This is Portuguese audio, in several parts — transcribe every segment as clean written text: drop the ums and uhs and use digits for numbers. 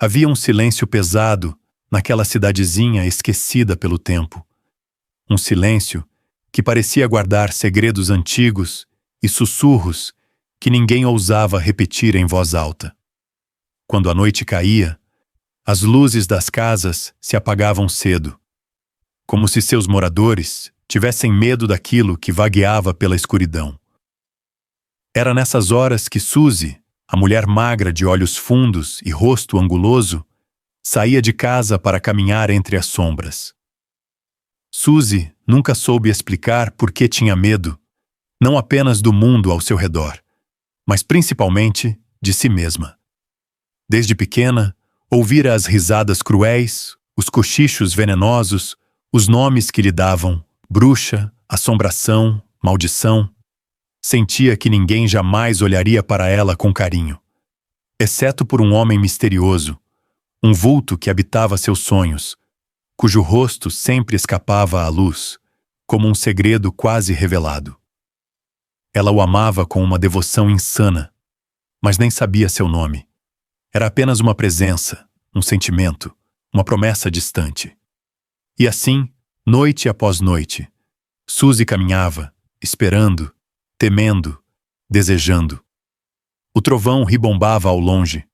Havia um silêncio pesado naquela cidadezinha esquecida pelo tempo. Um silêncio que parecia guardar segredos antigos e sussurros que ninguém ousava repetir em voz alta. Quando a noite caía, as luzes das casas se apagavam cedo, como se seus moradores tivessem medo daquilo que vagueava pela escuridão. Era nessas horas que Suzy, a mulher magra de olhos fundos e rosto anguloso, saía de casa para caminhar entre as sombras. Suzy nunca soube explicar por que tinha medo, não apenas do mundo ao seu redor, mas principalmente de si mesma. Desde pequena, ouvira as risadas cruéis, os cochichos venenosos, os nomes que lhe davam, bruxa, assombração, maldição. Sentia que ninguém jamais olharia para ela com carinho, exceto por um homem misterioso, um vulto que habitava seus sonhos, cujo rosto sempre escapava à luz, como um segredo quase revelado. Ela o amava com uma devoção insana, mas nem sabia seu nome. Era apenas uma presença, um sentimento, uma promessa distante. E assim, noite após noite, Suzy caminhava, esperando, temendo, desejando. O trovão ribombava ao longe.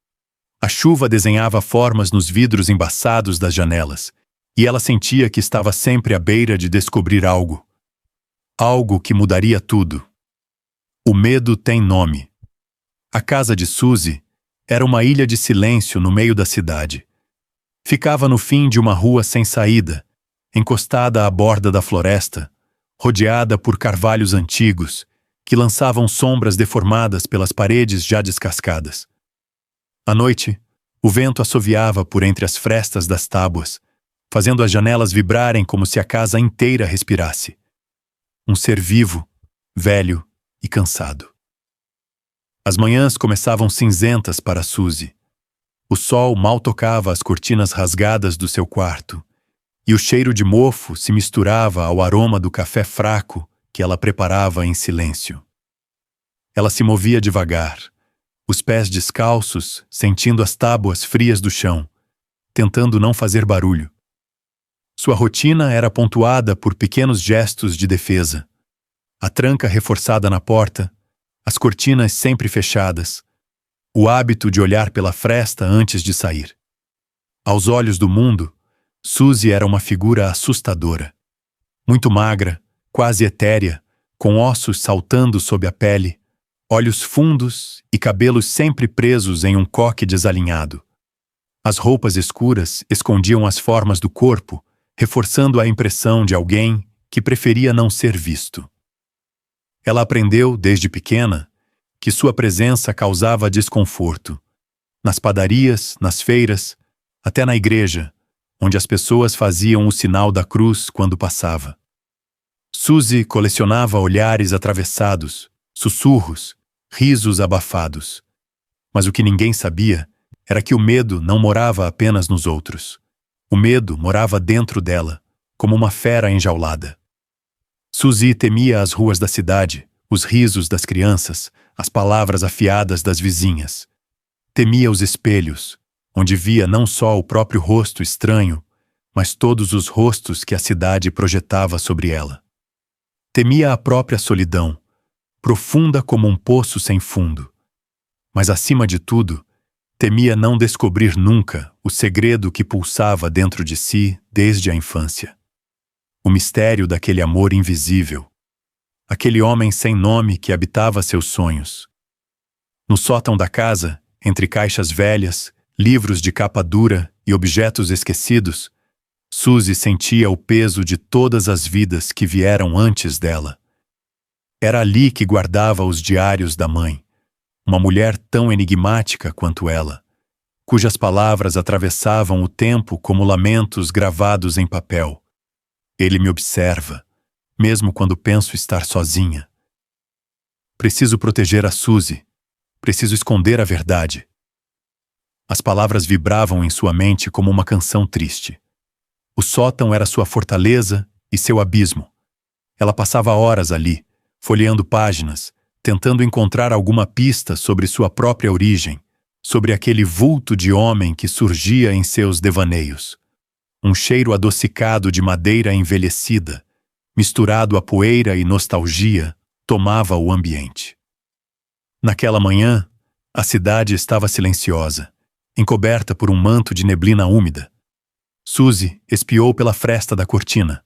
A chuva desenhava formas nos vidros embaçados das janelas, e ela sentia que estava sempre à beira de descobrir algo. Algo que mudaria tudo. O medo tem nome. A casa de Suzy era uma ilha de silêncio no meio da cidade. Ficava no fim de uma rua sem saída, encostada à borda da floresta, rodeada por carvalhos antigos, que lançavam sombras deformadas pelas paredes já descascadas. À noite, o vento assoviava por entre as frestas das tábuas, fazendo as janelas vibrarem como se a casa inteira respirasse. Um ser vivo, velho e cansado. As manhãs começavam cinzentas para Suzy. O sol mal tocava as cortinas rasgadas do seu quarto, e o cheiro de mofo se misturava ao aroma do café fraco que ela preparava em silêncio. Ela se movia devagar, os pés descalços, sentindo as tábuas frias do chão, tentando não fazer barulho. Sua rotina era pontuada por pequenos gestos de defesa. A tranca reforçada na porta, as cortinas sempre fechadas, o hábito de olhar pela fresta antes de sair. Aos olhos do mundo, Suzy era uma figura assustadora. Muito magra, quase etérea, com ossos saltando sob a pele, olhos fundos e cabelos sempre presos em um coque desalinhado. As roupas escuras escondiam as formas do corpo, reforçando a impressão de alguém que preferia não ser visto. Ela aprendeu, desde pequena, que sua presença causava desconforto. Nas padarias, nas feiras, até na igreja, onde as pessoas faziam o sinal da cruz quando passava. Suzy colecionava olhares atravessados, sussurros, risos abafados. Mas o que ninguém sabia era que o medo não morava apenas nos outros. O medo morava dentro dela, como uma fera enjaulada. Suzy temia as ruas da cidade, os risos das crianças, as palavras afiadas das vizinhas. Temia os espelhos, onde via não só o próprio rosto estranho, mas todos os rostos que a cidade projetava sobre ela. Temia a própria solidão, profunda como um poço sem fundo. Mas, acima de tudo, temia não descobrir nunca o segredo que pulsava dentro de si desde a infância. O mistério daquele amor invisível. Aquele homem sem nome que habitava seus sonhos. No sótão da casa, entre caixas velhas, livros de capa dura e objetos esquecidos, Suzy sentia o peso de todas as vidas que vieram antes dela. Era ali que guardava os diários da mãe, uma mulher tão enigmática quanto ela, cujas palavras atravessavam o tempo como lamentos gravados em papel. Ele me observa, mesmo quando penso estar sozinha. Preciso proteger a Suzy. Preciso esconder a verdade. As palavras vibravam em sua mente como uma canção triste. O sótão era sua fortaleza e seu abismo. Ela passava horas ali, folheando páginas, tentando encontrar alguma pista sobre sua própria origem, sobre aquele vulto de homem que surgia em seus devaneios. Um cheiro adocicado de madeira envelhecida, misturado a poeira e nostalgia, tomava o ambiente. Naquela manhã, a cidade estava silenciosa, encoberta por um manto de neblina úmida. Suzy espiou pela fresta da cortina.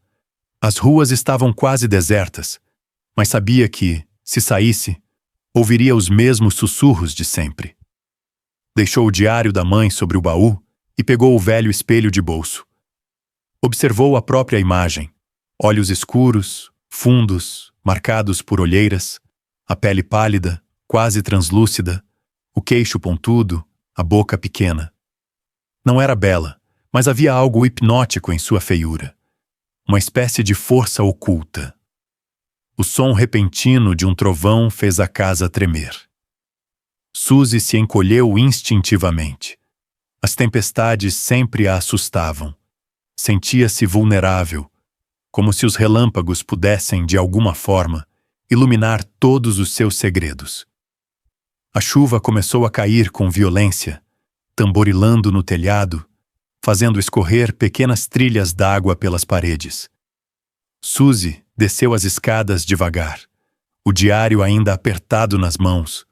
As ruas estavam quase desertas, mas sabia que, se saísse, ouviria os mesmos sussurros de sempre. Deixou o diário da mãe sobre o baú e pegou o velho espelho de bolso. Observou a própria imagem, olhos escuros, fundos, marcados por olheiras, a pele pálida, quase translúcida, o queixo pontudo, a boca pequena. Não era bela, mas havia algo hipnótico em sua feiura, uma espécie de força oculta. O som repentino de um trovão fez a casa tremer. Suzy se encolheu instintivamente. As tempestades sempre a assustavam. Sentia-se vulnerável, como se os relâmpagos pudessem, de alguma forma, iluminar todos os seus segredos. A chuva começou a cair com violência, tamborilando no telhado, fazendo escorrer pequenas trilhas d'água pelas paredes. Suzy desceu as escadas devagar, o diário ainda apertado nas mãos,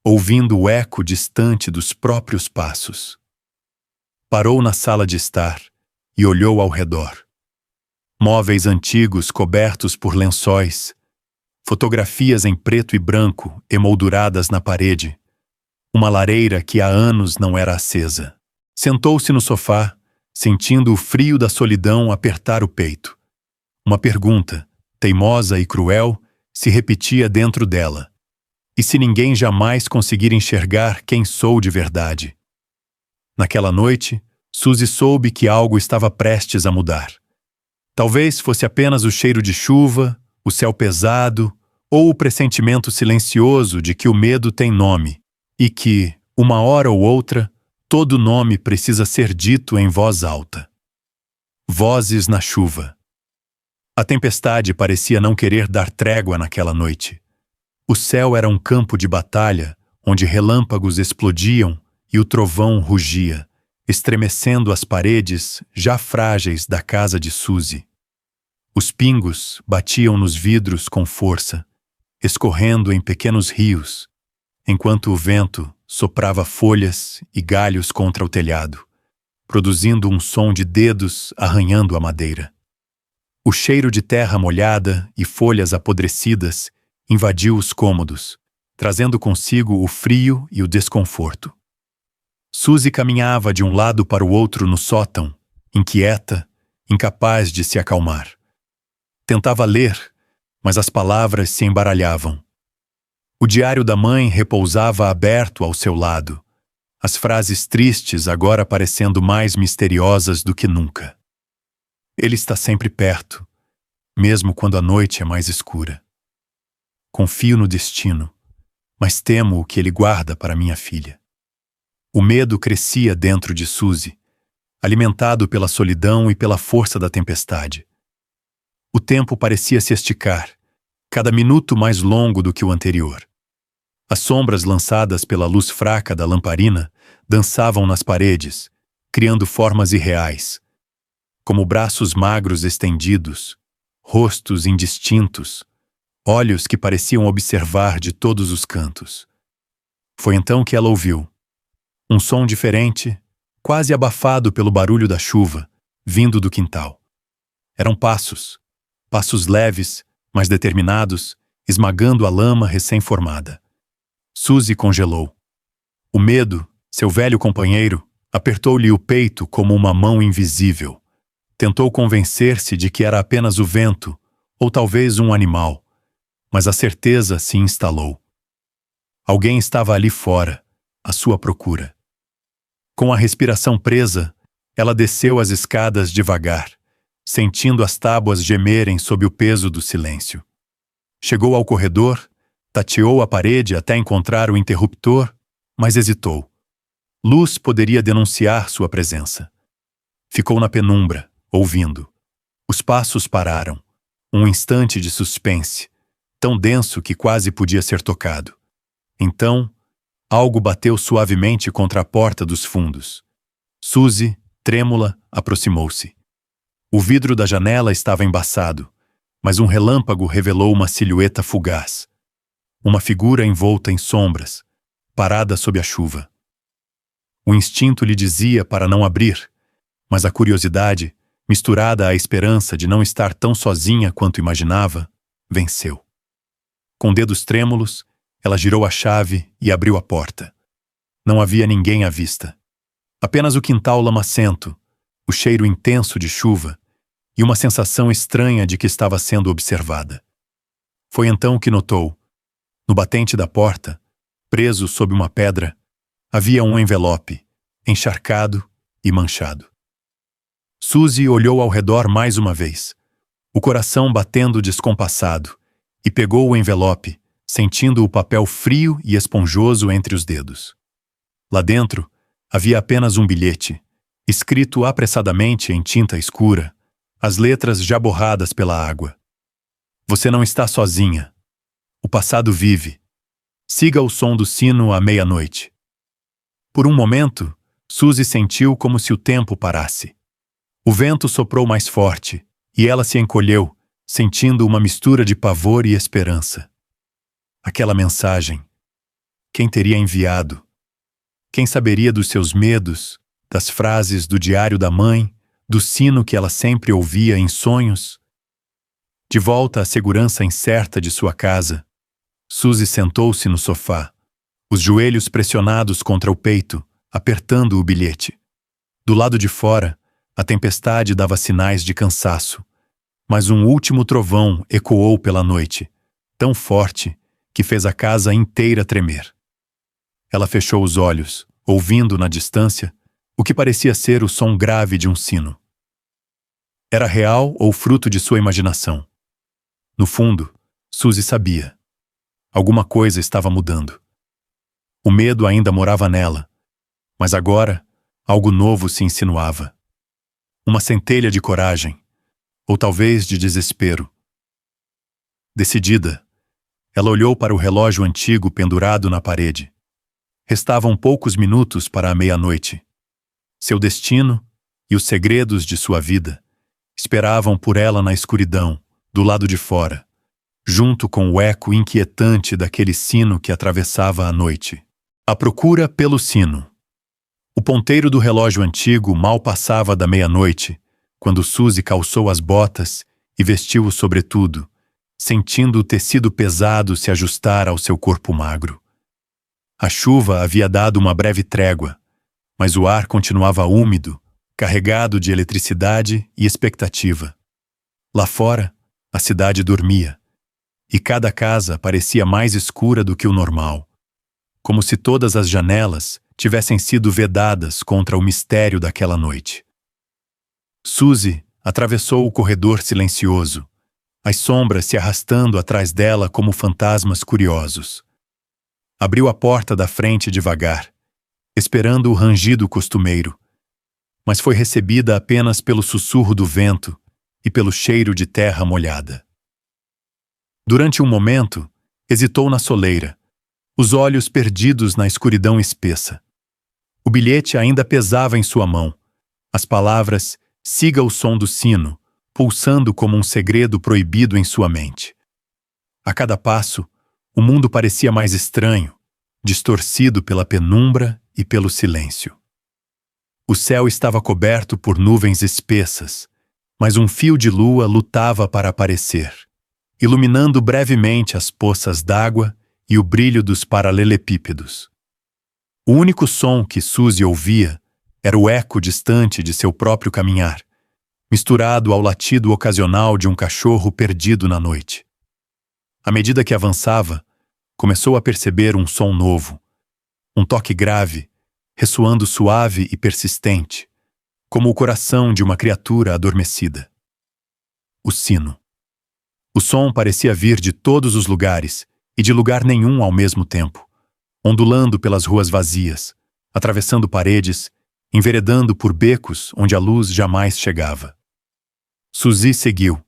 ouvindo o eco distante dos próprios passos. Parou na sala de estar e olhou ao redor. Móveis antigos cobertos por lençóis, fotografias em preto e branco emolduradas na parede, uma lareira que há anos não era acesa. Sentou-se no sofá, sentindo o frio da solidão apertar o peito. Uma pergunta, teimosa e cruel, se repetia dentro dela. E se ninguém jamais conseguir enxergar quem sou de verdade? Naquela noite, Suzy soube que algo estava prestes a mudar. Talvez fosse apenas o cheiro de chuva, o céu pesado, ou o pressentimento silencioso de que o medo tem nome, e que, uma hora ou outra, todo nome precisa ser dito em voz alta. Vozes na chuva. A tempestade parecia não querer dar trégua naquela noite. O céu era um campo de batalha, onde relâmpagos explodiam e o trovão rugia, estremecendo as paredes já frágeis da casa de Suzy. Os pingos batiam nos vidros com força, escorrendo em pequenos rios, enquanto o vento soprava folhas e galhos contra o telhado, produzindo um som de dedos arranhando a madeira. O cheiro de terra molhada e folhas apodrecidas invadiu os cômodos, trazendo consigo o frio e o desconforto. Suzy caminhava de um lado para o outro no sótão, inquieta, incapaz de se acalmar. Tentava ler, mas as palavras se embaralhavam. O diário da mãe repousava aberto ao seu lado, as frases tristes agora parecendo mais misteriosas do que nunca. Ele está sempre perto, mesmo quando a noite é mais escura. Confio no destino, mas temo o que ele guarda para minha filha. O medo crescia dentro de Suzy, alimentado pela solidão e pela força da tempestade. O tempo parecia se esticar, cada minuto mais longo do que o anterior. As sombras lançadas pela luz fraca da lamparina dançavam nas paredes, criando formas irreais, como braços magros estendidos, rostos indistintos, olhos que pareciam observar de todos os cantos. Foi então que ela ouviu um som diferente, quase abafado pelo barulho da chuva, vindo do quintal. Eram passos, passos leves, mas determinados, esmagando a lama recém-formada. Suzy congelou. O medo, seu velho companheiro, apertou-lhe o peito como uma mão invisível. Tentou convencer-se de que era apenas o vento, ou talvez um animal, mas a certeza se instalou. Alguém estava ali fora, à sua procura. Com a respiração presa, ela desceu as escadas devagar, sentindo as tábuas gemerem sob o peso do silêncio. Chegou ao corredor, tateou a parede até encontrar o interruptor, mas hesitou. Luz poderia denunciar sua presença. Ficou na penumbra, ouvindo. Os passos pararam. Um instante de suspense, tão denso que quase podia ser tocado. Então, algo bateu suavemente contra a porta dos fundos. Suzy, trêmula, aproximou-se. O vidro da janela estava embaçado, mas um relâmpago revelou uma silhueta fugaz. Uma figura envolta em sombras, parada sob a chuva. O instinto lhe dizia para não abrir, mas a curiosidade, misturada à esperança de não estar tão sozinha quanto imaginava, venceu. Com dedos trêmulos, ela girou a chave e abriu a porta. Não havia ninguém à vista. Apenas o quintal lamacento, o cheiro intenso de chuva e uma sensação estranha de que estava sendo observada. Foi então que notou, no batente da porta, preso sob uma pedra, havia um envelope, encharcado e manchado. Suzy olhou ao redor mais uma vez, o coração batendo descompassado, e pegou o envelope, sentindo o papel frio e esponjoso entre os dedos. Lá dentro, havia apenas um bilhete, escrito apressadamente em tinta escura, as letras já borradas pela água. Você não está sozinha. O passado vive. Siga o som do sino à meia-noite. Por um momento, Suzy sentiu como se o tempo parasse. O vento soprou mais forte, e ela se encolheu, sentindo uma mistura de pavor e esperança. Aquela mensagem. Quem teria enviado? Quem saberia dos seus medos, das frases do diário da mãe, do sino que ela sempre ouvia em sonhos? De volta à segurança incerta de sua casa, Suzy sentou-se no sofá, os joelhos pressionados contra o peito, apertando o bilhete. Do lado de fora, a tempestade dava sinais de cansaço, mas um último trovão ecoou pela noite, tão forte que fez a casa inteira tremer. Ela fechou os olhos, ouvindo na distância o que parecia ser o som grave de um sino. Era real ou fruto de sua imaginação? No fundo, Suzy sabia. Alguma coisa estava mudando. O medo ainda morava nela, mas agora algo novo se insinuava. Uma centelha de coragem, ou talvez de desespero. Decidida, ela olhou para o relógio antigo pendurado na parede. Restavam poucos minutos para a meia-noite. Seu destino e os segredos de sua vida esperavam por ela na escuridão, do lado de fora, junto com o eco inquietante daquele sino que atravessava a noite. A procura pelo sino. O ponteiro do relógio antigo mal passava da meia-noite, quando Suzy calçou as botas e vestiu o sobretudo, sentindo o tecido pesado se ajustar ao seu corpo magro. A chuva havia dado uma breve trégua, mas o ar continuava úmido, carregado de eletricidade e expectativa. Lá fora, a cidade dormia, e cada casa parecia mais escura do que o normal, como se todas as janelas tivessem sido vedadas contra o mistério daquela noite. Suzy atravessou o corredor silencioso, as sombras se arrastando atrás dela como fantasmas curiosos. Abriu a porta da frente devagar, esperando o rangido costumeiro, mas foi recebida apenas pelo sussurro do vento e pelo cheiro de terra molhada. Durante um momento, hesitou na soleira, os olhos perdidos na escuridão espessa. O bilhete ainda pesava em sua mão, as palavras "siga o som do sino", pulsando como um segredo proibido em sua mente. A cada passo, o mundo parecia mais estranho, distorcido pela penumbra e pelo silêncio. O céu estava coberto por nuvens espessas, mas um fio de lua lutava para aparecer, iluminando brevemente as poças d'água e o brilho dos paralelepípedos. O único som que Suzy ouvia era o eco distante de seu próprio caminhar, misturado ao latido ocasional de um cachorro perdido na noite. À medida que avançava, começou a perceber um som novo, um toque grave, ressoando suave e persistente, como o coração de uma criatura adormecida. O sino. O som parecia vir de todos os lugares e de lugar nenhum ao mesmo tempo, ondulando pelas ruas vazias, atravessando paredes, enveredando por becos onde a luz jamais chegava. Suzy seguiu,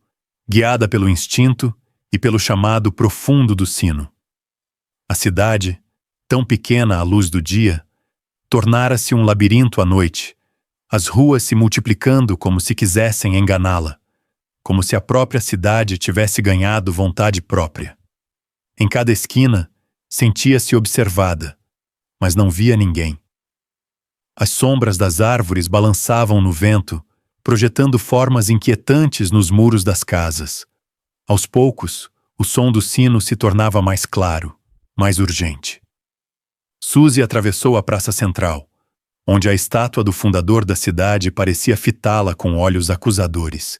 guiada pelo instinto e pelo chamado profundo do sino. A cidade, tão pequena à luz do dia, tornara-se um labirinto à noite, as ruas se multiplicando como se quisessem enganá-la, como se a própria cidade tivesse ganhado vontade própria. Em cada esquina, sentia-se observada, mas não via ninguém. As sombras das árvores balançavam no vento, projetando formas inquietantes nos muros das casas. Aos poucos, o som do sino se tornava mais claro, mais urgente. Suzy atravessou a praça central, onde a estátua do fundador da cidade parecia fitá-la com olhos acusadores.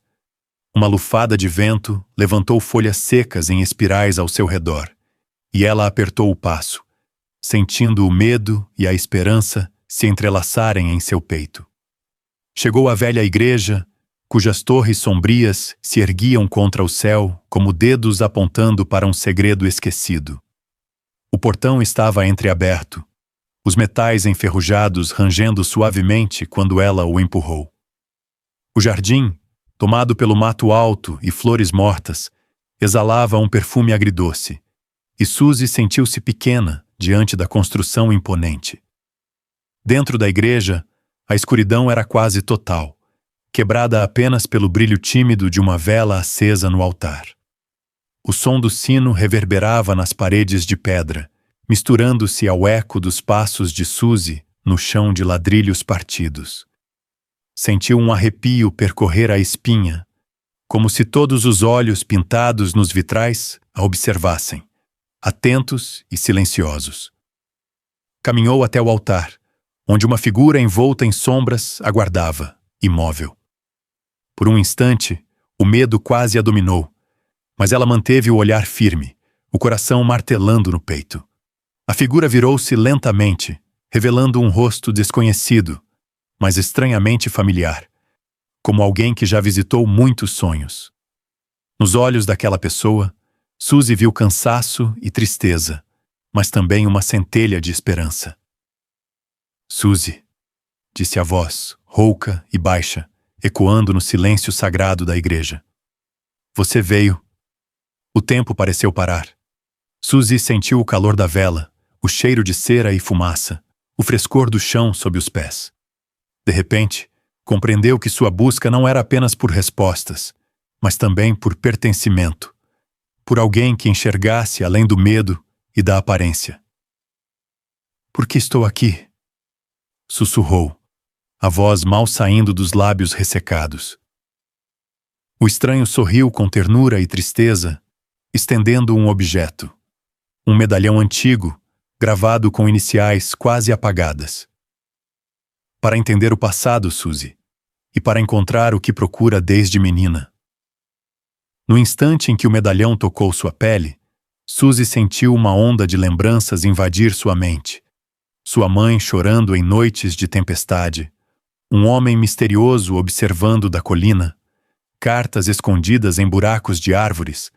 Uma lufada de vento levantou folhas secas em espirais ao seu redor, e ela apertou o passo, sentindo o medo e a esperança se entrelaçarem em seu peito. Chegou à velha igreja, cujas torres sombrias se erguiam contra o céu como dedos apontando para um segredo esquecido. O portão estava entreaberto, os metais enferrujados rangendo suavemente quando ela o empurrou. O jardim, tomado pelo mato alto e flores mortas, exalava um perfume agridoce, e Suzy sentiu-se pequena diante da construção imponente. Dentro da igreja, a escuridão era quase total, quebrada apenas pelo brilho tímido de uma vela acesa no altar. O som do sino reverberava nas paredes de pedra, misturando-se ao eco dos passos de Suzy no chão de ladrilhos partidos. Sentiu um arrepio percorrer a espinha, como se todos os olhos pintados nos vitrais a observassem, atentos e silenciosos. Caminhou até o altar, onde uma figura envolta em sombras aguardava, imóvel. Por um instante, o medo quase a dominou, mas ela manteve o olhar firme, o coração martelando no peito. A figura virou-se lentamente, revelando um rosto desconhecido, mas estranhamente familiar, como alguém que já visitou muitos sonhos. Nos olhos daquela pessoa, Suzy viu cansaço e tristeza, mas também uma centelha de esperança. Suzy, disse a voz, rouca e baixa, ecoando no silêncio sagrado da igreja. Você veio. O tempo pareceu parar. Suzy sentiu o calor da vela, o cheiro de cera e fumaça, o frescor do chão sob os pés. De repente, compreendeu que sua busca não era apenas por respostas, mas também por pertencimento, por alguém que enxergasse além do medo e da aparência. Por que estou aqui? Sussurrou, a voz mal saindo dos lábios ressecados. O estranho sorriu com ternura e tristeza, estendendo um objeto, um medalhão antigo, gravado com iniciais quase apagadas. Para entender o passado, Suzy, e para encontrar o que procura desde menina. No instante em que o medalhão tocou sua pele, Suzy sentiu uma onda de lembranças invadir sua mente. Sua mãe chorando em noites de tempestade, um homem misterioso observando da colina, cartas escondidas em buracos de árvores,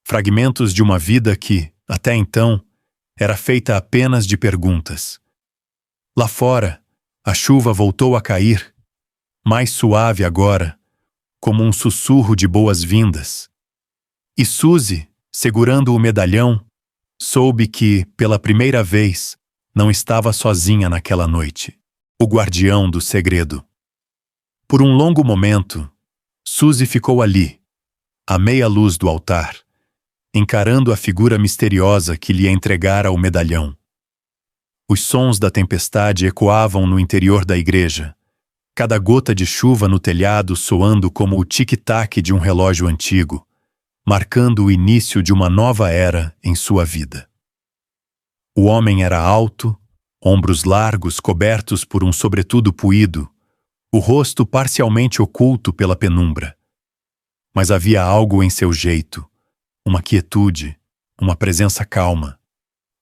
fragmentos de uma vida que, até então, era feita apenas de perguntas. Lá fora, a chuva voltou a cair, mais suave agora, como um sussurro de boas-vindas. E Suzy, segurando o medalhão, soube que, pela primeira vez, não estava sozinha naquela noite, o guardião do segredo. Por um longo momento, Suzy ficou ali, à meia luz do altar, encarando a figura misteriosa que lhe entregara o medalhão. Os sons da tempestade ecoavam no interior da igreja, cada gota de chuva no telhado soando como o tic-tac de um relógio antigo, marcando o início de uma nova era em sua vida. O homem era alto, ombros largos cobertos por um sobretudo puído, o rosto parcialmente oculto pela penumbra. Mas havia algo em seu jeito, uma quietude, uma presença calma,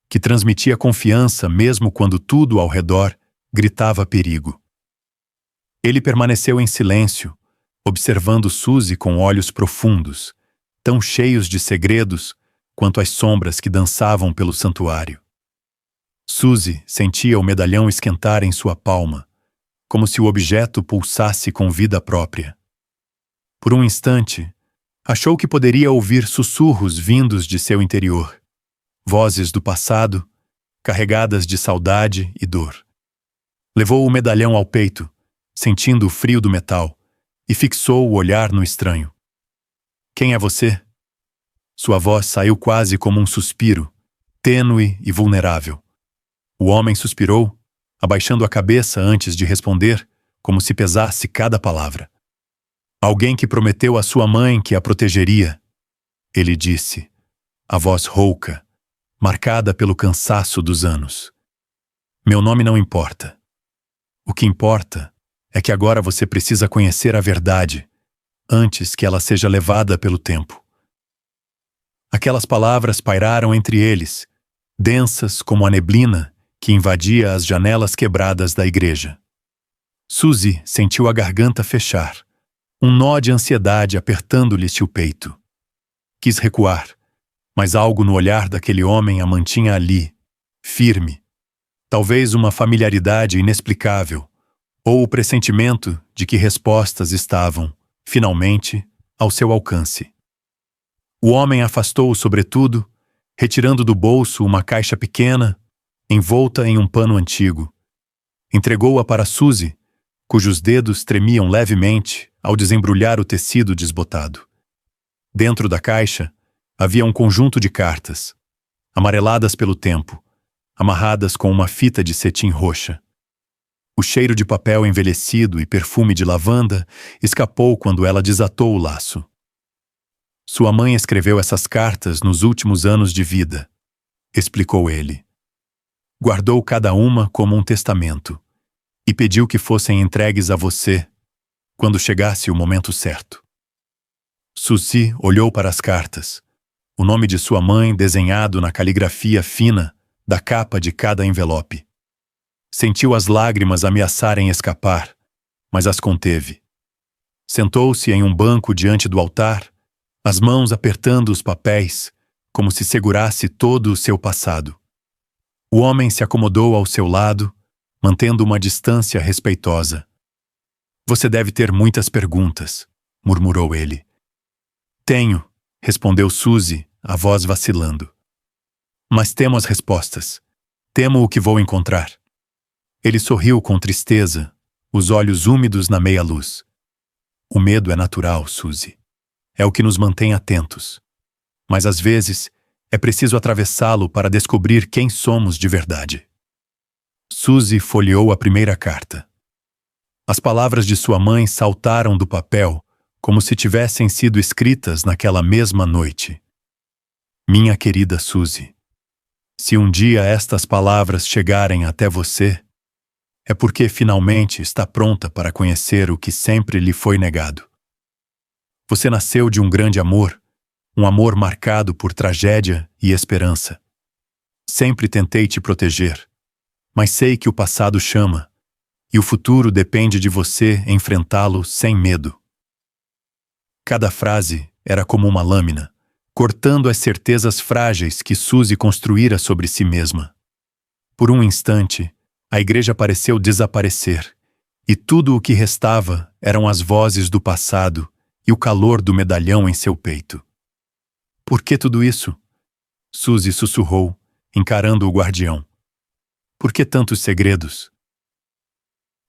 que transmitia confiança mesmo quando tudo ao redor gritava perigo. Ele permaneceu em silêncio, observando Suzy com olhos profundos, tão cheios de segredos quanto as sombras que dançavam pelo santuário. Suzy sentia o medalhão esquentar em sua palma, como se o objeto pulsasse com vida própria. Por um instante, achou que poderia ouvir sussurros vindos de seu interior, vozes do passado, carregadas de saudade e dor. Levou o medalhão ao peito, sentindo o frio do metal, e fixou o olhar no estranho. Quem é você? Sua voz saiu quase como um suspiro, tênue e vulnerável. O homem suspirou, abaixando a cabeça antes de responder, como se pesasse cada palavra. Alguém que prometeu à sua mãe que a protegeria, ele disse, a voz rouca, marcada pelo cansaço dos anos. Meu nome não importa. O que importa é que agora você precisa conhecer a verdade, antes que ela seja levada pelo tempo. Aquelas palavras pairaram entre eles, densas como a neblina que invadia as janelas quebradas da igreja. Suzy sentiu a garganta fechar, um nó de ansiedade apertando-lhe o peito. Quis recuar, mas algo no olhar daquele homem a mantinha ali, firme. Talvez uma familiaridade inexplicável, ou o pressentimento de que respostas estavam, finalmente, ao seu alcance. O homem afastou o sobretudo, retirando do bolso uma caixa pequena, envolta em um pano antigo. Entregou-a para Suzy, cujos dedos tremiam levemente ao desembrulhar o tecido desbotado. Dentro da caixa havia um conjunto de cartas, amareladas pelo tempo, amarradas com uma fita de cetim roxa. O cheiro de papel envelhecido e perfume de lavanda escapou quando ela desatou o laço. Sua mãe escreveu essas cartas nos últimos anos de vida, explicou ele. Guardou cada uma como um testamento e pediu que fossem entregues a você quando chegasse o momento certo. Suzy olhou para as cartas, o nome de sua mãe desenhado na caligrafia fina da capa de cada envelope. Sentiu as lágrimas ameaçarem escapar, mas as conteve. Sentou-se em um banco diante do altar, as mãos apertando os papéis, como se segurasse todo o seu passado. O homem se acomodou ao seu lado, mantendo uma distância respeitosa. Você deve ter muitas perguntas, murmurou ele. Tenho, respondeu Suzy, a voz vacilando. Mas temo as respostas. Temo o que vou encontrar. Ele sorriu com tristeza, os olhos úmidos na meia-luz. O medo é natural, Suzy. É o que nos mantém atentos. Mas às vezes é preciso atravessá-lo para descobrir quem somos de verdade. Suzy folheou a primeira carta. As palavras de sua mãe saltaram do papel como se tivessem sido escritas naquela mesma noite. Minha querida Suzy, se um dia estas palavras chegarem até você, é porque finalmente está pronta para conhecer o que sempre lhe foi negado. Você nasceu de um grande amor, um amor marcado por tragédia e esperança. Sempre tentei te proteger, mas sei que o passado chama, e o futuro depende de você enfrentá-lo sem medo. Cada frase era como uma lâmina, cortando as certezas frágeis que Suzy construíra sobre si mesma. Por um instante, a igreja pareceu desaparecer, e tudo o que restava eram as vozes do passado e o calor do medalhão em seu peito. Por que tudo isso? Suzy sussurrou, encarando o guardião. Por que tantos segredos?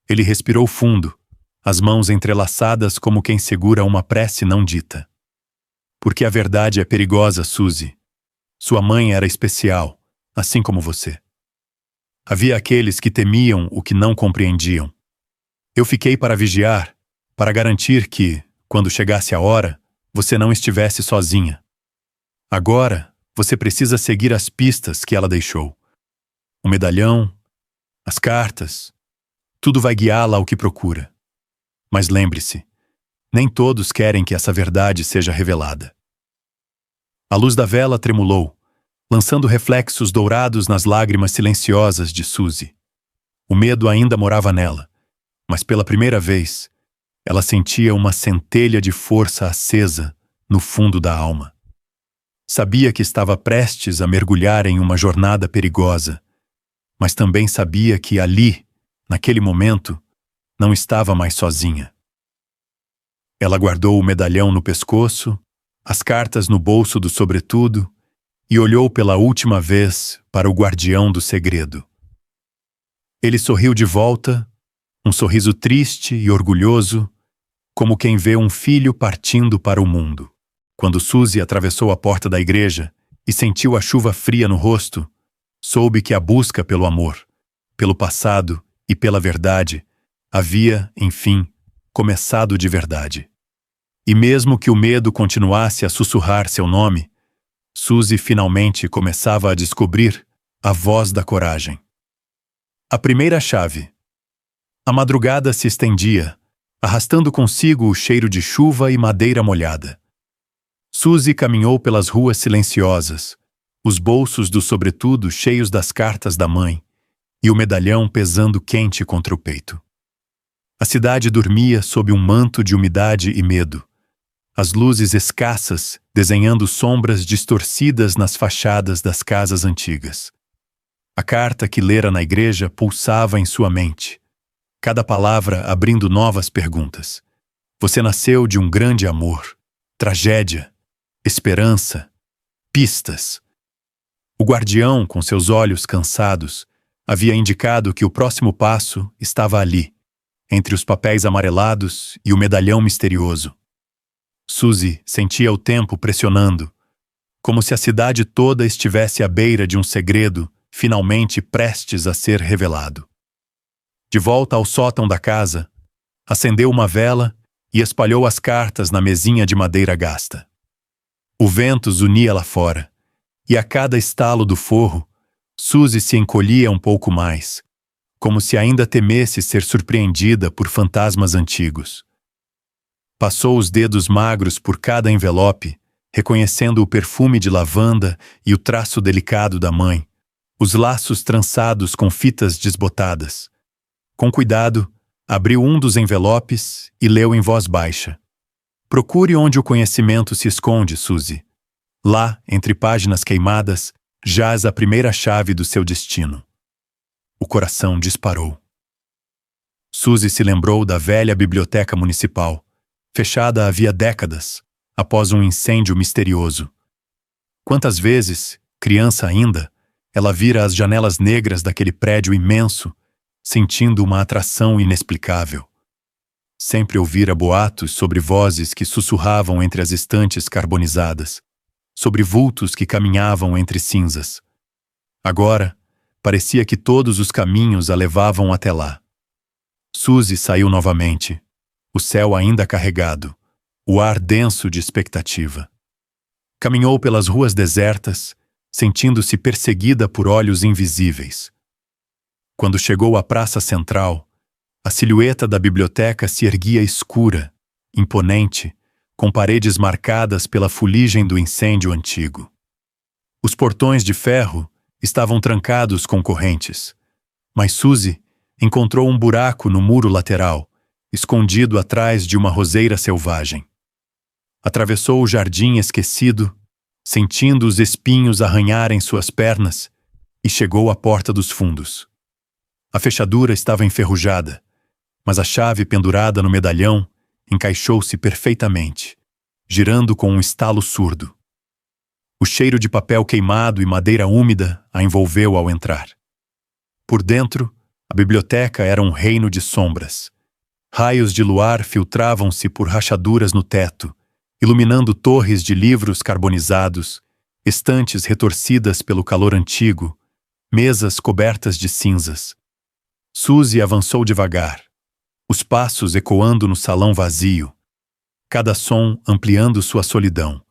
Ele respirou fundo, as mãos entrelaçadas como quem segura uma prece não dita. Porque a verdade é perigosa, Suzy. Sua mãe era especial, assim como você. Havia aqueles que temiam o que não compreendiam. Eu fiquei para vigiar, para garantir que, quando chegasse a hora, você não estivesse sozinha. Agora, você precisa seguir as pistas que ela deixou. O medalhão, as cartas, tudo vai guiá-la ao que procura. Mas lembre-se, nem todos querem que essa verdade seja revelada. A luz da vela tremulou, lançando reflexos dourados nas lágrimas silenciosas de Suzy. O medo ainda morava nela, mas pela primeira vez, ela sentia uma centelha de força acesa no fundo da alma. Sabia que estava prestes a mergulhar em uma jornada perigosa, mas também sabia que ali, naquele momento, não estava mais sozinha. Ela guardou o medalhão no pescoço, as cartas no bolso do sobretudo e olhou pela última vez para o guardião do segredo. Ele sorriu de volta, um sorriso triste e orgulhoso, como quem vê um filho partindo para o mundo. Quando Suzy atravessou a porta da igreja e sentiu a chuva fria no rosto, soube que a busca pelo amor, pelo passado e pela verdade havia, enfim, começado de verdade. E mesmo que o medo continuasse a sussurrar seu nome, Suzy finalmente começava a descobrir a voz da coragem. A primeira chave. A madrugada se estendia, arrastando consigo o cheiro de chuva e madeira molhada. Suzy caminhou pelas ruas silenciosas, os bolsos do sobretudo cheios das cartas da mãe e o medalhão pesando quente contra o peito. A cidade dormia sob um manto de umidade e medo, as luzes escassas desenhando sombras distorcidas nas fachadas das casas antigas. A carta que lera na igreja pulsava em sua mente, cada palavra abrindo novas perguntas. Você nasceu de um grande amor, tragédia, esperança, pistas. O guardião, com seus olhos cansados, havia indicado que o próximo passo estava ali, entre os papéis amarelados e o medalhão misterioso. Suzy sentia o tempo pressionando, como se a cidade toda estivesse à beira de um segredo finalmente prestes a ser revelado. De volta ao sótão da casa, acendeu uma vela e espalhou as cartas na mesinha de madeira gasta. O vento zunia lá fora, e a cada estalo do forro, Suzy se encolhia um pouco mais, como se ainda temesse ser surpreendida por fantasmas antigos. Passou os dedos magros por cada envelope, reconhecendo o perfume de lavanda e o traço delicado da mãe, os laços trançados com fitas desbotadas. Com cuidado, abriu um dos envelopes e leu em voz baixa. Procure onde o conhecimento se esconde, Suzy. Lá, entre páginas queimadas, jaz a primeira chave do seu destino. O coração disparou. Suzy se lembrou da velha biblioteca municipal, fechada havia décadas, após um incêndio misterioso. Quantas vezes, criança ainda, ela vira as janelas negras daquele prédio imenso, sentindo uma atração inexplicável. Sempre ouvira boatos sobre vozes que sussurravam entre as estantes carbonizadas, sobre vultos que caminhavam entre cinzas. Agora, parecia que todos os caminhos a levavam até lá. Suzy saiu novamente, o céu ainda carregado, o ar denso de expectativa. Caminhou pelas ruas desertas, sentindo-se perseguida por olhos invisíveis. Quando chegou à praça central, a silhueta da biblioteca se erguia escura, imponente, com paredes marcadas pela fuligem do incêndio antigo. Os portões de ferro estavam trancados com correntes, mas Suzy encontrou um buraco no muro lateral, escondido atrás de uma roseira selvagem. Atravessou o jardim esquecido, sentindo os espinhos arranharem suas pernas, e chegou à porta dos fundos. A fechadura estava enferrujada, mas a chave pendurada no medalhão encaixou-se perfeitamente, girando com um estalo surdo. O cheiro de papel queimado e madeira úmida a envolveu ao entrar. Por dentro, a biblioteca era um reino de sombras. Raios de luar filtravam-se por rachaduras no teto, iluminando torres de livros carbonizados, estantes retorcidas pelo calor antigo, mesas cobertas de cinzas. Suzy avançou devagar, os passos ecoando no salão vazio, cada som ampliando sua solidão.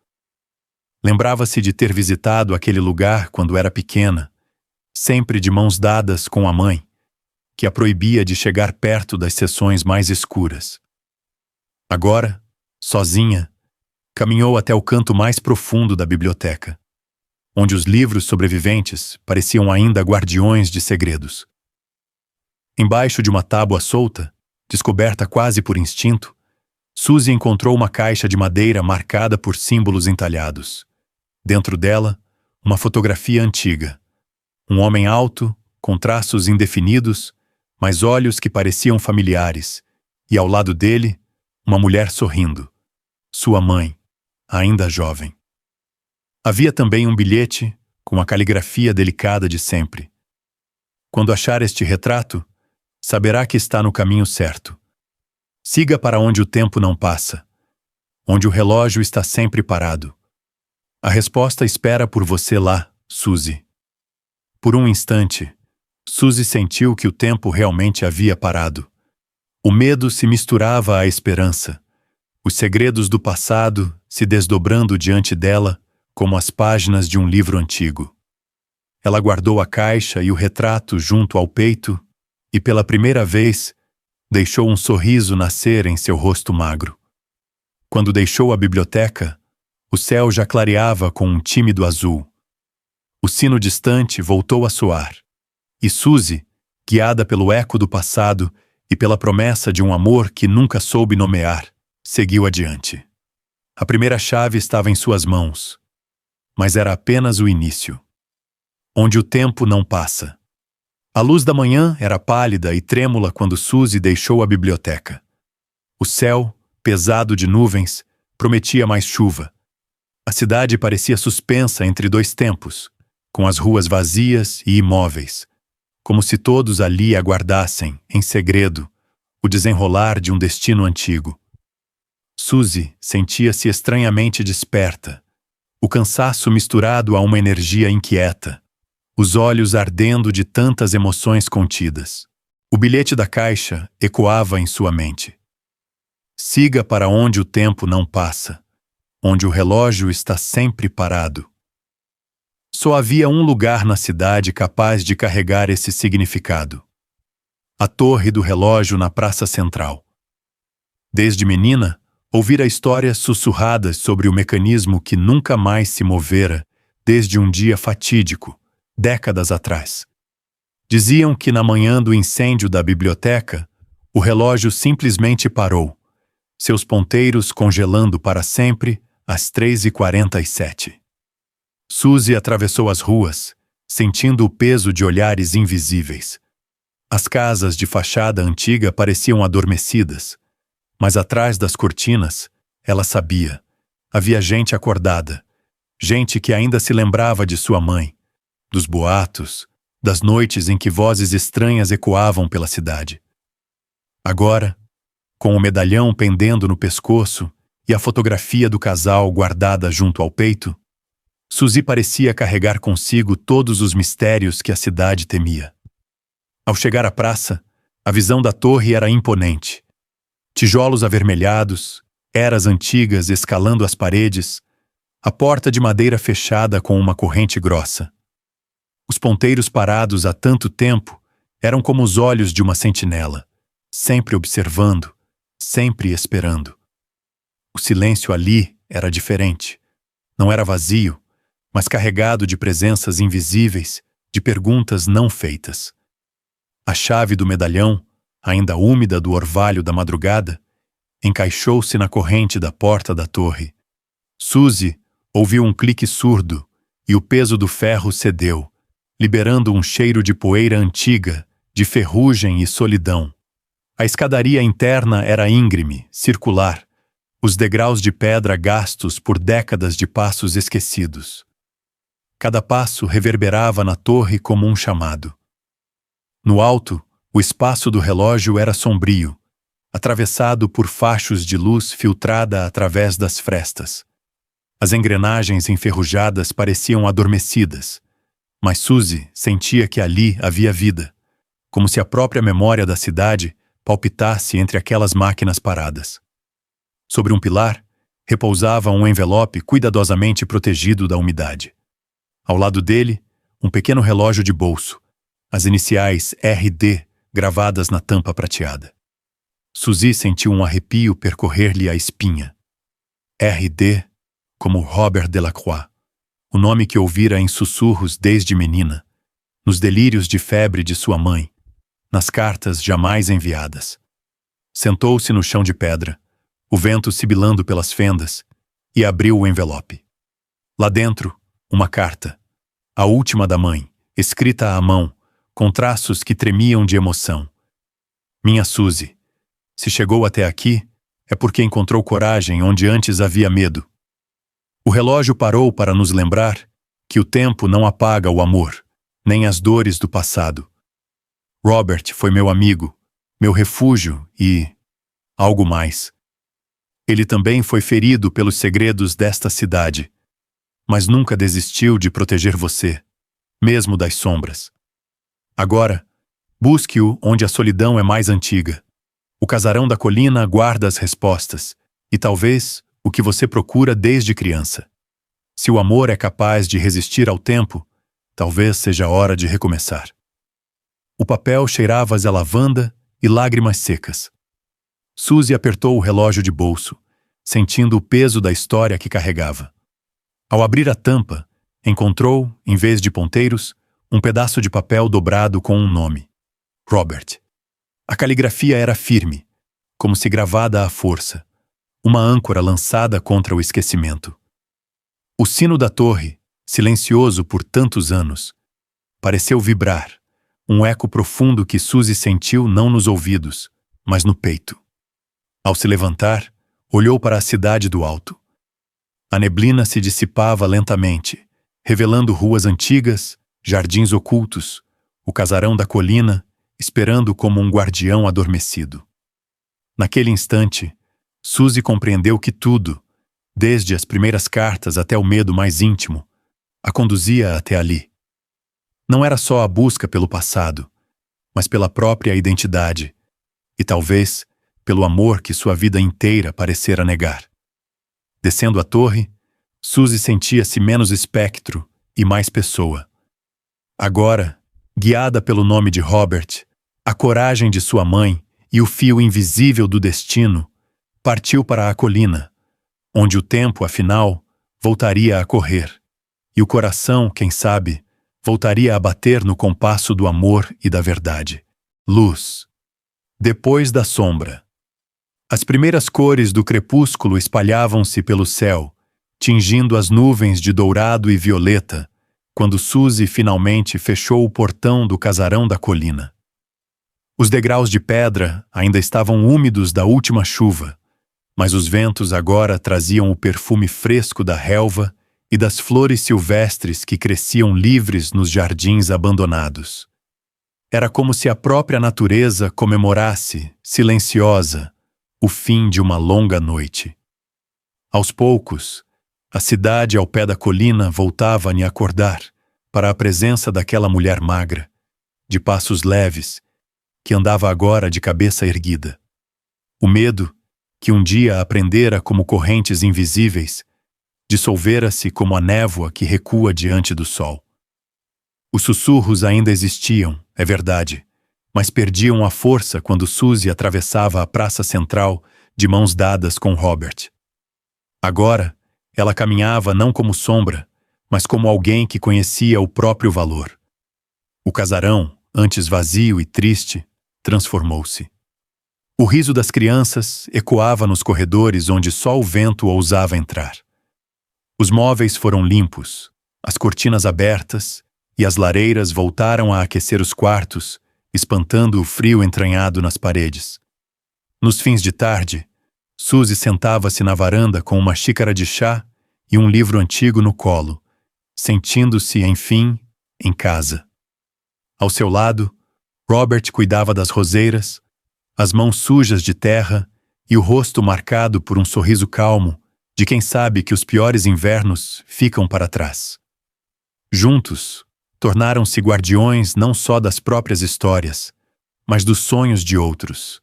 Lembrava-se de ter visitado aquele lugar quando era pequena, sempre de mãos dadas com a mãe, que a proibia de chegar perto das seções mais escuras. Agora, sozinha, caminhou até o canto mais profundo da biblioteca, onde os livros sobreviventes pareciam ainda guardiões de segredos. Embaixo de uma tábua solta, descoberta quase por instinto, Suzy encontrou uma caixa de madeira marcada por símbolos entalhados. Dentro dela, uma fotografia antiga. Um homem alto, com traços indefinidos, mas olhos que pareciam familiares, e ao lado dele, uma mulher sorrindo. Sua mãe, ainda jovem. Havia também um bilhete com a caligrafia delicada de sempre. Quando achar este retrato, saberá que está no caminho certo. Siga para onde o tempo não passa, onde o relógio está sempre parado. A resposta espera por você lá, Suzy. Por um instante, Suzy sentiu que o tempo realmente havia parado. O medo se misturava à esperança, os segredos do passado se desdobrando diante dela como as páginas de um livro antigo. Ela guardou a caixa e o retrato junto ao peito e, pela primeira vez, deixou um sorriso nascer em seu rosto magro. Quando deixou a biblioteca, o céu já clareava com um tímido azul. O sino distante voltou a soar, e Suzy, guiada pelo eco do passado e pela promessa de um amor que nunca soube nomear, seguiu adiante. A primeira chave estava em suas mãos, mas era apenas o início. Onde o tempo não passa. A luz da manhã era pálida e trêmula quando Suzy deixou a biblioteca. O céu, pesado de nuvens, prometia mais chuva. A cidade parecia suspensa entre dois tempos, com as ruas vazias e imóveis, como se todos ali aguardassem, em segredo, o desenrolar de um destino antigo. Suzy sentia-se estranhamente desperta, o cansaço misturado a uma energia inquieta, os olhos ardendo de tantas emoções contidas. O bilhete da caixa ecoava em sua mente. Siga para onde o tempo não passa, onde o relógio está sempre parado. Só havia um lugar na cidade capaz de carregar esse significado: a torre do relógio na praça central. Desde menina, ouvira histórias sussurradas sobre o mecanismo que nunca mais se movera desde um dia fatídico, décadas atrás. Diziam que na manhã do incêndio da biblioteca, o relógio simplesmente parou, seus ponteiros congelando para sempre às 3h47. Suzy atravessou as ruas, sentindo o peso de olhares invisíveis. As casas de fachada antiga pareciam adormecidas, mas atrás das cortinas, ela sabia, havia gente acordada, gente que ainda se lembrava de sua mãe, dos boatos, das noites em que vozes estranhas ecoavam pela cidade. Agora, com o medalhão pendendo no pescoço e a fotografia do casal guardada junto ao peito, Suzy parecia carregar consigo todos os mistérios que a cidade temia. Ao chegar à praça, a visão da torre era imponente. Tijolos avermelhados, eras antigas escalando as paredes, a porta de madeira fechada com uma corrente grossa. Os ponteiros parados há tanto tempo eram como os olhos de uma sentinela, sempre observando, sempre esperando. O silêncio ali era diferente. Não era vazio, mas carregado de presenças invisíveis, de perguntas não feitas. A chave do medalhão, ainda úmida do orvalho da madrugada, encaixou-se na corrente da porta da torre. Suzy ouviu um clique surdo e o peso do ferro cedeu, liberando um cheiro de poeira antiga, de ferrugem e solidão. A escadaria interna era íngreme, circular, os degraus de pedra gastos por décadas de passos esquecidos. Cada passo reverberava na torre como um chamado. No alto, o espaço do relógio era sombrio, atravessado por fachos de luz filtrada através das frestas. As engrenagens enferrujadas pareciam adormecidas, mas Suzy sentia que ali havia vida, como se a própria memória da cidade palpitasse entre aquelas máquinas paradas. Sobre um pilar, repousava um envelope cuidadosamente protegido da umidade. Ao lado dele, um pequeno relógio de bolso, as iniciais RD gravadas na tampa prateada. Suzy sentiu um arrepio percorrer-lhe a espinha. RD, como Robert Delacroix, o nome que ouvira em sussurros desde menina, nos delírios de febre de sua mãe, nas cartas jamais enviadas. Sentou-se no chão de pedra, o vento sibilando pelas fendas, e abriu o envelope. Lá dentro, uma carta, a última da mãe, escrita à mão, com traços que tremiam de emoção. Minha Suzy, se chegou até aqui, é porque encontrou coragem onde antes havia medo. O relógio parou para nos lembrar que o tempo não apaga o amor, nem as dores do passado. Robert foi meu amigo, meu refúgio e algo mais. Ele também foi ferido pelos segredos desta cidade, mas nunca desistiu de proteger você, mesmo das sombras. Agora, busque-o onde a solidão é mais antiga. O casarão da colina guarda as respostas, e talvez o que você procura desde criança. Se o amor é capaz de resistir ao tempo, talvez seja hora de recomeçar. O papel cheirava a lavanda e lágrimas secas. Suzy apertou o relógio de bolso, sentindo o peso da história que carregava. Ao abrir a tampa, encontrou, em vez de ponteiros, um pedaço de papel dobrado com um nome: Robert. A caligrafia era firme, como se gravada à força, uma âncora lançada contra o esquecimento. O sino da torre, silencioso por tantos anos, pareceu vibrar, um eco profundo que Suzy sentiu não nos ouvidos, mas no peito. Ao se levantar, olhou para a cidade do alto. A neblina se dissipava lentamente, revelando ruas antigas, jardins ocultos, o casarão da colina, esperando como um guardião adormecido. Naquele instante, Suzy compreendeu que tudo, desde as primeiras cartas até o medo mais íntimo, a conduzia até ali. Não era só a busca pelo passado, mas pela própria identidade, e talvez pelo amor que sua vida inteira parecera negar. Descendo a torre, Suzy sentia-se menos espectro e mais pessoa. Agora, guiada pelo nome de Robert, a coragem de sua mãe e o fio invisível do destino, partiu para a colina, onde o tempo, afinal, voltaria a correr, e o coração, quem sabe, voltaria a bater no compasso do amor e da verdade. Luz. Depois da sombra. As primeiras cores do crepúsculo espalhavam-se pelo céu, tingindo as nuvens de dourado e violeta, quando Suzy finalmente fechou o portão do casarão da colina. Os degraus de pedra ainda estavam úmidos da última chuva, mas os ventos agora traziam o perfume fresco da relva e das flores silvestres que cresciam livres nos jardins abandonados. Era como se a própria natureza comemorasse, silenciosa, o fim de uma longa noite. Aos poucos, a cidade ao pé da colina voltava a me acordar para a presença daquela mulher magra, de passos leves, que andava agora de cabeça erguida. O medo, que um dia aprendera como correntes invisíveis, dissolvera-se como a névoa que recua diante do sol. Os sussurros ainda existiam, é verdade, mas perdiam a força quando Suzy atravessava a praça central de mãos dadas com Robert. Agora, ela caminhava não como sombra, mas como alguém que conhecia o próprio valor. O casarão, antes vazio e triste, transformou-se. O riso das crianças ecoava nos corredores onde só o vento ousava entrar. Os móveis foram limpos, as cortinas abertas e as lareiras voltaram a aquecer os quartos, espantando o frio entranhado nas paredes. Nos fins de tarde, Suzy sentava-se na varanda com uma xícara de chá e um livro antigo no colo, sentindo-se, enfim, em casa. Ao seu lado, Robert cuidava das roseiras, as mãos sujas de terra e o rosto marcado por um sorriso calmo de quem sabe que os piores invernos ficam para trás. Juntos, tornaram-se guardiões não só das próprias histórias, mas dos sonhos de outros.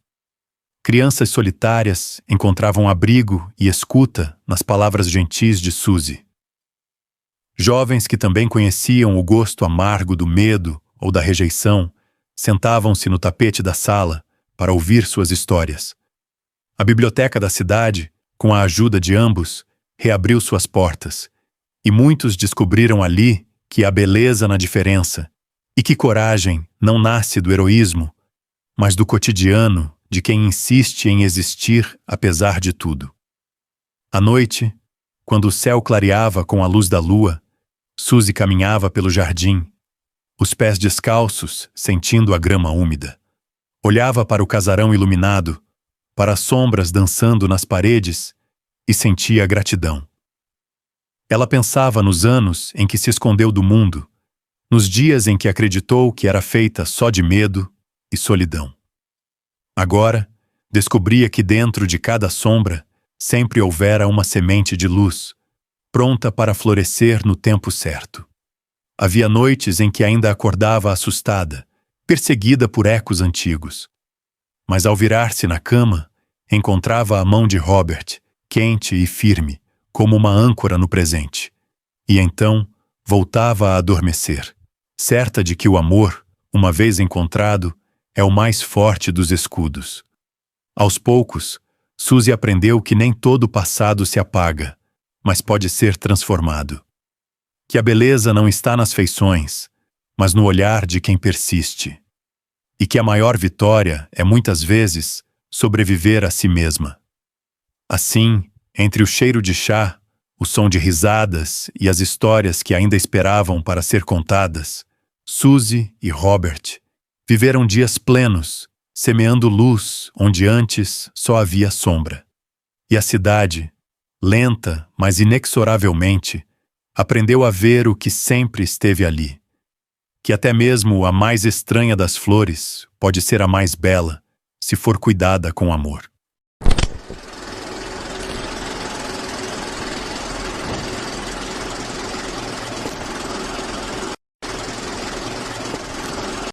Crianças solitárias encontravam abrigo e escuta nas palavras gentis de Suzy. Jovens que também conheciam o gosto amargo do medo ou da rejeição sentavam-se no tapete da sala para ouvir suas histórias. A biblioteca da cidade, com a ajuda de ambos, reabriu suas portas, e muitos descobriram ali que há beleza na diferença e que coragem não nasce do heroísmo, mas do cotidiano de quem insiste em existir apesar de tudo. À noite, quando o céu clareava com a luz da lua, Suzy caminhava pelo jardim, os pés descalços, sentindo a grama úmida. Olhava para o casarão iluminado, para as sombras dançando nas paredes, e sentia gratidão. Ela pensava nos anos em que se escondeu do mundo, nos dias em que acreditou que era feita só de medo e solidão. Agora, descobria que dentro de cada sombra sempre houvera uma semente de luz, pronta para florescer no tempo certo. Havia noites em que ainda acordava assustada, perseguida por ecos antigos. Mas ao virar-se na cama, encontrava a mão de Robert, quente e firme, como uma âncora no presente. E então voltava a adormecer, certa de que o amor, uma vez encontrado, é o mais forte dos escudos. Aos poucos, Suzy aprendeu que nem todo o passado se apaga, mas pode ser transformado. Que a beleza não está nas feições, mas no olhar de quem persiste. E que a maior vitória é, muitas vezes, sobreviver a si mesma. Assim, entre o cheiro de chá, o som de risadas e as histórias que ainda esperavam para ser contadas, Suzy e Robert viveram dias plenos, semeando luz onde antes só havia sombra. E a cidade, lenta, mas inexoravelmente, aprendeu a ver o que sempre esteve ali. Que até mesmo a mais estranha das flores pode ser a mais bela, se for cuidada com amor.